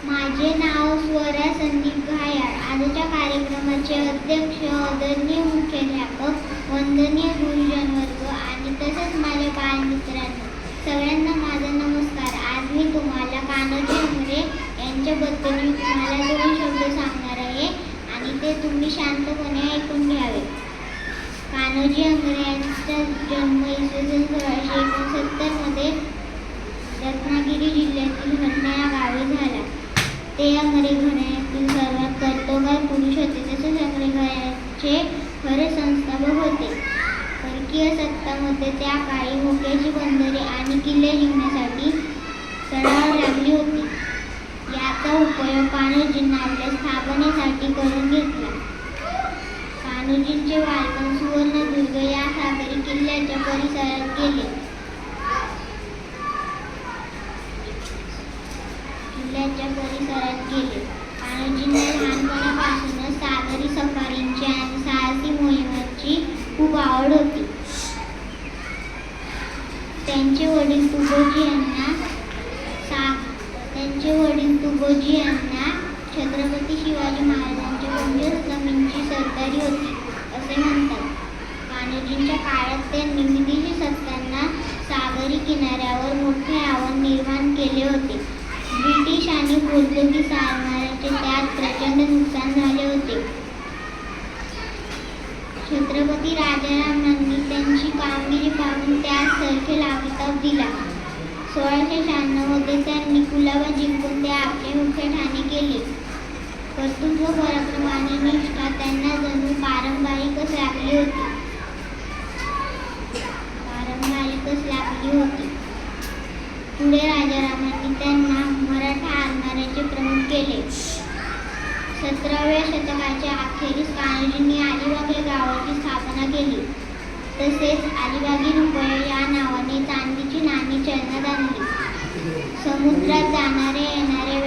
माझे नाव स्वरा संदीप घायाळ. आजच्या कार्यक्रमाचे अध्यक्ष, आदरणीय मुख्याध्यापक, वंदनीय गुरुजन वर्ग आणि तसेच माझ्या बालमित्रांनो, सगळ्यांना माझा नमस्कार. आज मी तुम्हाला कान्होजी आंग्रे यांच्याबद्दल तुम्हाला 2 शब्द सांगणार आहे आणि ते तुम्ही शांतपणे ऐकून घ्यावे. कान्होजी आंग्रे यांचा जन्म इसवी 1669 मध्ये रत्नागिरी जिल्ह्यातील हरणे या गावी झाला. ते आंग्रे घराण्यातील सर्वात कर्तबगार पुरुष होते. तसेच आंग्रे घराण्याचे खरे संस्थापक होते. परकीय सत्तांमध्ये त्या काळी मोक्याची बंदरे आणि किल्ले जिंकण्यासाठी चढाव लागली होती. याचा उपयोग कान्होजींना आपल्या स्थापनेसाठी करून घेतला. कान्होजींचे बालपण सुवर्णदुर्ग या सागरी किल्ल्याच्या परिसरात गेले. कान्होजींना लहानपणापासूनच सागरी सफारींची आणि साहसी मोहिमांची खूप आवड होती. त्यांचे वडील तुकोजी यांना छत्रपती शिवाजी महाराजांची 25 जमीनची सरदारी होती असे म्हणतात. कान्होजींच्या काळात त्यांनी ब्रिटिश सत्तांना सागरी किनाऱ्यावर मोठे आव्हान निर्माण केले होते. ब्रिटिश आणि पोर्तुगीज आरमाराचे त्यात प्रचंड नुकसान झाले होते. छत्रपती राजारामांनी त्यांची कामगिरी पाहून त्यास सरखेल अभिताप दिला. 1696 मध्ये त्यांनी कुलाबा जिंकून ते आपले मुख्य ठाणे केले. कर्तृत्व, पराक्रम आणि निष्ठा त्यांना जणू पारंपरिकच लागली होती. पुढे राजारामांनी त्यांना मराठा आरमाराचे प्रमुख केले. 17व्या शतकाच्या अखेरीस कान्होजींनी अलिबाग या गावाची स्थापना केली. तसेच अलिबागी रुपये या नावाने चांदीची नाणी चलनात आणली. समुद्रात जाणाऱ्या येणाऱ्या